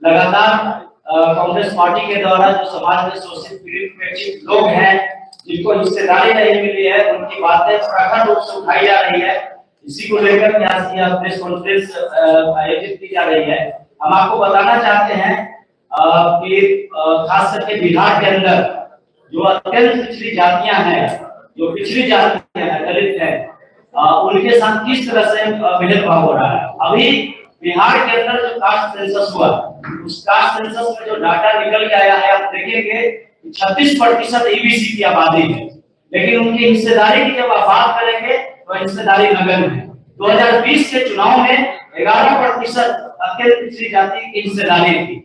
लगातार कांग्रेस पार्टी के द्वारा जो समाज में शोषित पीड़ित लोग हैं, जिनको हिस्सेदारी नहीं मिली है, उनकी बातें प्रखर रूप से उठाई जा रही है। इसी को लेकर यहाँ प्रेस कॉन्फ्रेंस आयोजित की जा रही है। हम आपको बताना चाहते हैं कि खास करके बिहार के अंदर जो अत्यंत पिछड़ी जातियां हैं, जो पिछड़ी जातियां हैं, दलित हैं, उनके साथ किस तरह से भेदभाव हो रहा है। अभी बिहार के अंदर जो कास्ट सेंसस हुआ, उस कास्ट सेंसस में जो डाटा निकल के आया है, आप देखेंगे 36% ईबीसी की आबादी है, लेकिन उनकी हिस्सेदारी की जब आप बात करेंगे तो हिस्सेदारी नगण्य है। 2020 के चुनाव में 11% अत्यंत पिछड़ी जाति की हिस्सेदारी थी,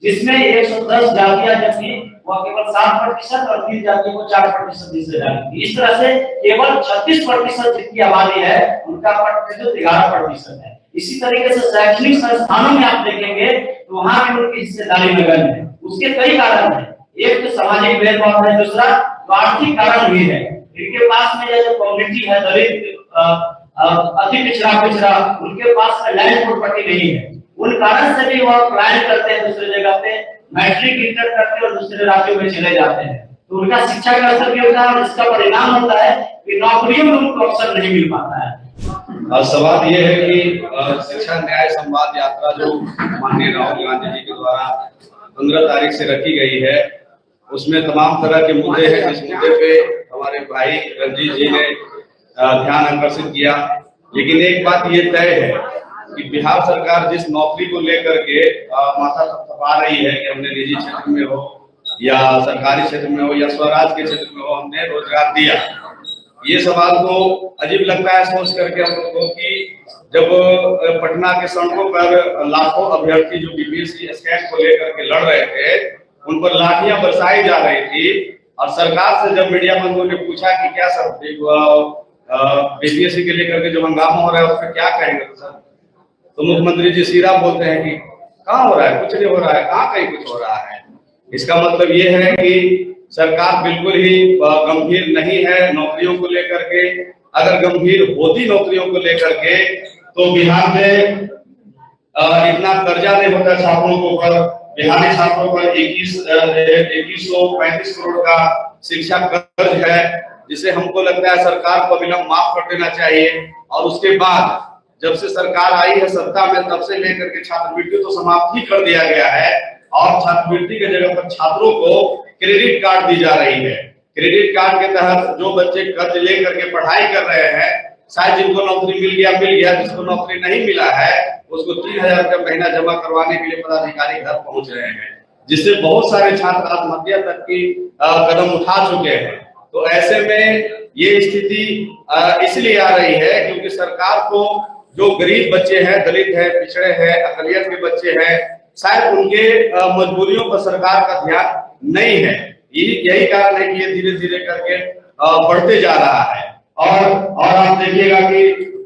जिसमें 110 जातियां जब थी वह केवल 7% और 3 जातियों को 4% हिस्सेदारी थी। इस तरह से केवल 36% जितनी आबादी है उनका प्रतिशत 11% है। इसी तरीके से शैक्षणिक संस्थानों में आप देखेंगे तो वहां भी उनकी हिस्सेदारी नगण्य है। उसके कई कारण है, एक तो सामाजिक भेदभाव है, दूसरा आर्थिक कारण भी है। इनके पास में जो कम्युनिटी है, दलित, अति पिछड़ा, उनके पास में लैंड प्रॉपर्टी नहीं है। उन कारण से भी वह प्लान करते हैं दूसरी जगह पे, मैट्रिक इंटर करते हैं और दूसरे राज्यों में चले जाते हैं, तो उनका शिक्षा का असर भी होता है और इसका परिणाम होता है कि नौकरियों में उनको अवसर नहीं मिल पाता है। और सवाल ये है कि शिक्षा न्याय संवाद यात्रा जो माननीय राहुल गांधी जी के द्वारा 15 तारीख से रखी गई है, उसमें तमाम तरह के मुद्दे हैं। जिस मुद्दे पे हमारे भाई रंजीत जी ने ध्यान आकर्षित किया, लेकिन एक बात ये तय है कि बिहार सरकार जिस नौकरी को लेकर के माथा थपथपा रही है कि हमने निजी क्षेत्र में हो या सरकारी क्षेत्र में हो या स्वराज के क्षेत्र में हो, हमने रोजगार दिया, ये सवाल तो अजीब लगता है सोच करके हम लोगों को कि जब पटना के सड़कों पर लाखों अभ्यर्थी जो बीपीएससी स्कैम को लेकर के लड़ रहे थे, उन पर लाठियां बरसाई जा रही थी, और सरकार से जब मीडिया बंधुओं ने पूछा कि क्या सर बीपीएससी के लेकर के जो हंगामा हो रहा है उस पर क्या कहेंगे सर, तो मुख्यमंत्री जी सीधा बोलते हैं कि कहाँ हो रहा है, कुछ नहीं हो रहा है, कहाँ कहीं कुछ हो रहा है। इसका मतलब ये है कि सरकार बिल्कुल ही गंभीर नहीं है नौकरियों को लेकर के। अगर गंभीर होती नौकरियों को लेकर के तो बिहार में इतना कर्जा नहीं होता छात्रों के ऊपर। बिहारी छात्रों पर 2135 करोड़ का शिक्षा कर्ज है, जिसे हमको लगता है सरकार को अविलंब माफ कर देना चाहिए। और उसके बाद जब से सरकार आई है सत्ता में, तब से लेकर के छात्रवृत्ति तो समाप्त ही कर दिया गया है, और छात्रवृत्ति के जगह पर छात्रों को क्रेडिट कार्ड दी जा रही है। क्रेडिट कार्ड के तहत जो बच्चे कर्ज लेकर के पढ़ाई कर रहे हैं, शायद जिनको नौकरी मिल गया, जिसको नौकरी नहीं मिला है उसको 3000 रुपया महीना जमा करवाने के लिए पदाधिकारी घर पहुंच रहे हैं, जिससे बहुत सारे छात्र आत्महत्या तक की कदम उठा चुके हैं। तो ऐसे में ये स्थिति इसलिए आ रही है क्योंकि सरकार को जो गरीब बच्चे हैं, दलित है, पिछड़े हैं, अकलियत के बच्चे हैं, शायद उनके मजबूरियों पर सरकार का ध्यान नहीं है। यही कारण है कि ये धीरे धीरे करके बढ़ते जा रहा है। और आप देखिएगा कि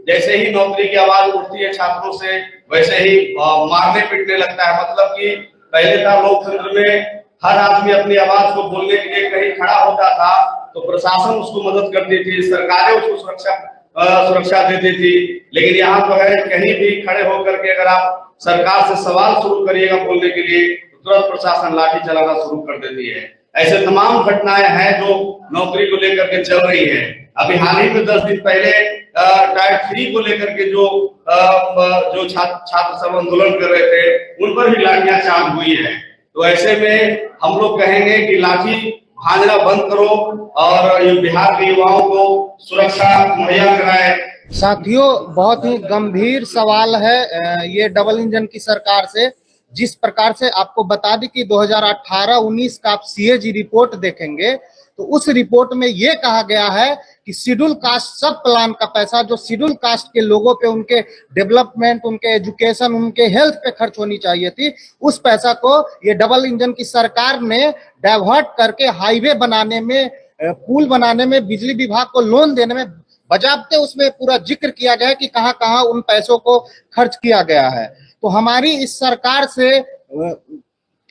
जैसे ही नौकरी की आवाज उठती है छात्रों से, वैसे ही मारने पीटने लगता है। मतलब कि पहले था लोकतंत्र में हर आदमी अपनी आवाज को बोलने के लिए कहीं खड़ा होता था तो प्रशासन उसको मदद करती थी, सरकारें उसको सुरक्षा देती थी। लेकिन यहाँ तो है कहीं भी खड़े होकर के अगर आप सरकार से सवाल शुरू करिएगा बोलने के लिए तो तुरंत प्रशासन लाठी चलाना शुरू कर देती है। ऐसे तमाम घटनाएं हैं जो नौकरी को लेकर के चल रही है। अभी हाल ही में 10 दिन पहले टायर 3 को लेकर के जो छात्र सब आंदोलन कर रहे थे, उन पर भी लाठियां चार्ज हुई है। तो ऐसे में हम लोग कहेंगे कि लाठी भांजना बंद करो और ये बिहार के युवाओं को सुरक्षा मुहैया कराए। साथियों, बहुत ही गंभीर सवाल है ये डबल इंजन की सरकार से। जिस प्रकार से आपको बता दें कि 2018-19 का आप सीएजी रिपोर्ट देखेंगे तो उस रिपोर्ट में ये कहा गया है कि शेड्यूल कास्ट सब प्लान का पैसा जो शेड्यूल कास्ट के लोगों पे, उनके डेवलपमेंट, उनके एजुकेशन, उनके हेल्थ पे खर्च होनी चाहिए थी, उस पैसा को ये डबल इंजन की सरकार ने डाइवर्ट करके हाईवे बनाने में, पुल बनाने में, बिजली विभाग को लोन देने में बजाबते उसमें पूरा जिक्र किया गया है कि कहां कहां उन पैसों को खर्च किया गया है। तो हमारी इस सरकार से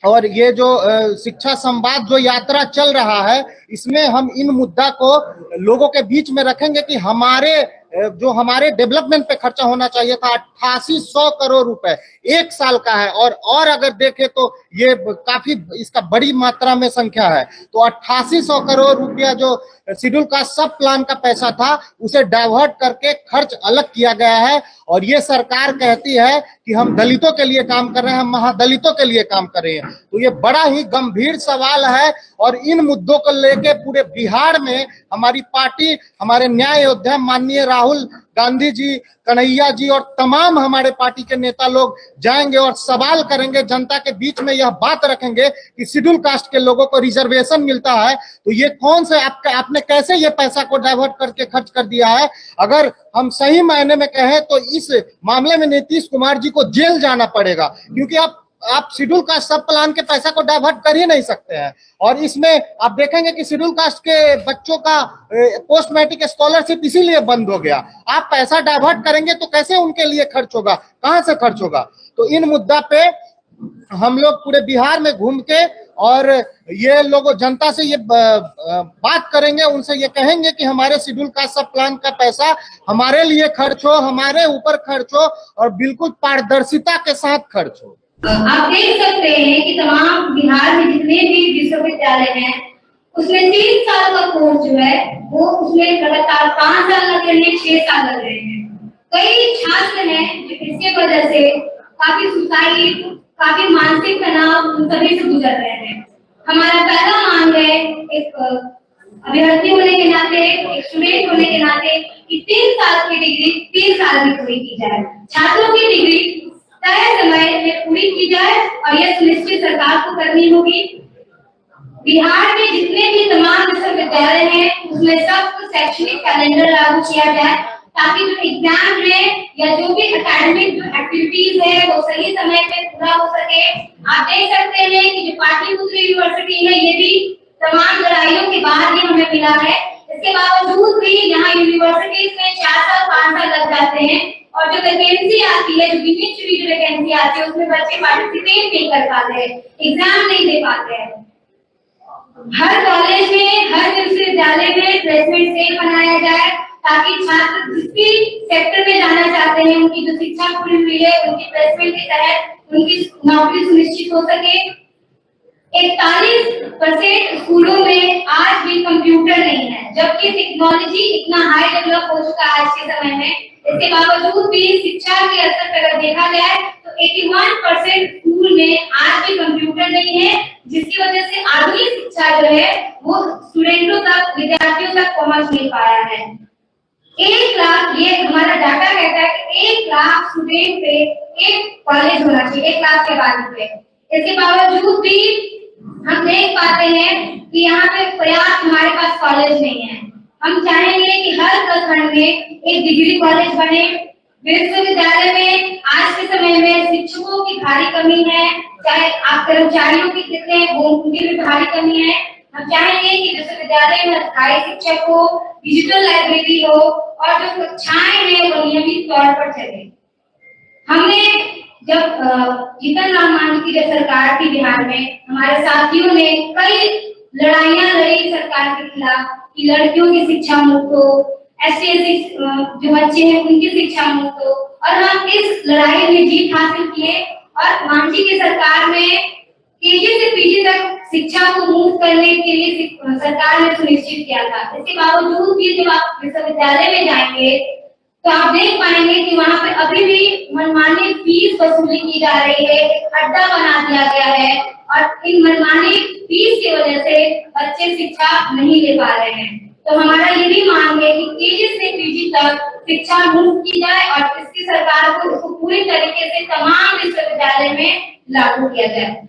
और ये जो शिक्षा संवाद जो यात्रा चल रहा है, इसमें हम इन मुद्दा को लोगों के बीच में रखेंगे कि हमारे जो हमारे डेवलपमेंट पे खर्चा होना चाहिए था 8800 करोड़ रुपए 1 साल का है। और अगर देखें तो ये काफी इसका बड़ी मात्रा में संख्या है। तो 8800 करोड़ रुपया जो शेड्यूल कास्ट सब प्लान का पैसा था उसे डाइवर्ट करके खर्च अलग किया गया है। और ये सरकार कहती है कि हम दलितों के लिए काम कर रहे हैं, हम महादलितों के लिए काम कर रहे हैं। तो ये बड़ा ही गंभीर सवाल है और इन मुद्दों को लेके पूरे बिहार में हमारी पार्टी, हमारे न्याय योद्धा माननीय राहुल गांधी जी, कन्हैया जी और तमाम हमारे पार्टी के नेता लोग जाएंगे और सवाल करेंगे, जनता के बीच में यह बात रखेंगे कि शेड्यूल कास्ट के लोगों को रिजर्वेशन मिलता है तो ये कौन से आपने कैसे ये पैसा को डाइवर्ट करके खर्च कर दिया है। अगर हम सही मायने में कहें तो इस मामले में नीतीश कुमार जी को जेल जाना पड़ेगा, क्योंकि आप शेड्यूल कास्ट सब प्लान के पैसा को डाइवर्ट कर ही नहीं सकते हैं। और इसमें आप देखेंगे कि शेड्यूल कास्ट के बच्चों का पोस्ट मैट्रिक स्कॉलरशिप इसीलिए बंद हो गया। आप पैसा डाइवर्ट करेंगे तो कैसे उनके लिए खर्च होगा, कहां से खर्च होगा। तो इन मुद्दा पे हम लोग पूरे बिहार में घूम के और ये लोगों जनता से ये बात करेंगे, उनसे ये कहेंगे कि हमारे शेड्यूल कास्ट सब प्लान का पैसा हमारे लिए खर्च हो, हमारे ऊपर खर्च हो और बिल्कुल पारदर्शिता के साथ खर्च हो। आप देख सकते हैं कि तमाम बिहार में जितने भी विश्वविद्यालय हैं उसमें 3 साल का कोर्स जो है वो उसमें लगातार 5 साल लग रहे हैं, 6 साल लग रहे हैं। कई छात्र हैं जो इसके वजह से काफी सुसाइड, काफी मानसिक तनाव उन सभी से गुजर रहे हैं। हमारा पहला मांग है एक अभ्यर्थी होने के नाते, एक स्टूडेंट होने के नाते कि 3 साल की डिग्री 3 साल में पूरी की जाए। छात्रों की डिग्री तय समय में पूरी की जाए और यह सुनिश्चित सरकार को करनी होगी। बिहार के जितने भी तमाम विश्वविद्यालय हैं उसमें सब शैक्षणिक कैलेंडर लागू किया जाए ताकि जो एग्जाम है या जो भी एकेडमिक जो एक्टिविटीज है वो सही समय पे पूरा हो सके। आप देख सकते हैं कि जो पाटलिपुत्र यूनिवर्सिटी है ये भी तमाम लड़ाइयों के बाद ही हमें मिला है। इसके बावजूद भी यहाँ यूनिवर्सिटीज में 4 साल 5 साल लग जाते हैं और जो वैकेंसी आती है, जो बीच जो वैकेंसी आती है उसमें बच्चे पार्टिसिपेट नहीं कर पाते हैं, एग्जाम नहीं दे पाते हैं। हर कॉलेज में, हर विश्वविद्यालय में प्लेसमेंट सेल बनाया जाए ताकि छात्र जिस भी सेक्टर में जाना चाहते हैं उनकी जो शिक्षा पूरी हुई है उनकी प्लेसमेंट के तहत उनकी नौकरी सुनिश्चित हो सके। 41% स्कूलों में आज भी कंप्यूटर नहीं है, जबकि टेक्नोलॉजी इतना हाई डेवलप हो चुका है आज के समय में। इसके बावजूद भी शिक्षा के स्तर पर अगर देखा जाए तो 81% स्कूल में आज भी कंप्यूटर नहीं है, जिसकी वजह से आधुनिक शिक्षा जो है वो स्टूडेंटों तक, विद्यार्थियों तक पहुंच नहीं पाया है। 1 लाख, ये हमारा डाटा कहता है कि 1 लाख स्टूडेंट पे एक कॉलेज होना चाहिए, 1 लाख के बाद पे। इसके बावजूद भी हम देख पाते हैं कि यहाँ पे पर्याप्त हमारे पास कॉलेज नहीं है। हम चाहेंगे कि हर प्रखंड में एक डिग्री कॉलेज बने। विश्वविद्यालय में आज के समय में शिक्षकों की भारी कमी है, चाहे आप कर्मचारियों की कितने वो उनकी भी भारी कमी है। हम चाहेंगे कि विश्वविद्यालय में स्थायी शिक्षक हो, डिजिटल लाइब्रेरी हो और जो कक्षाएं हैं वो नियमित तौर पर चले। हमने जब जीतन राम मांझी की जब सरकार थी बिहार में, हमारे साथियों ने कई लड़ाइयां लड़ी सरकार के खिलाफ कि लड़कियों की शिक्षा मुक्त हो, SC/ST जो बच्चे हैं उनकी शिक्षा मुक्त हो, और हम इस लड़ाई में जीत हासिल किए और मांझी की सरकार में KG से PG तक शिक्षा को मुक्त करने के लिए सरकार ने सुनिश्चित किया था। इसके बावजूद भी जब आप विश्वविद्यालय में जाएंगे तो आप देख पाएंगे कि वहाँ पे अभी भी मनमानी फीस वसूली की जा रही है, एक अड्डा बना दिया गया है और इन मनमानी फीस की वजह से बच्चे शिक्षा नहीं ले पा रहे हैं। तो हमारा ये भी मांग है कि KG से PG तक शिक्षा मुक्त की जाए और इसकी सरकार को इसको पूरी तरीके से तमाम विश्वविद्यालय में लागू किया जाए।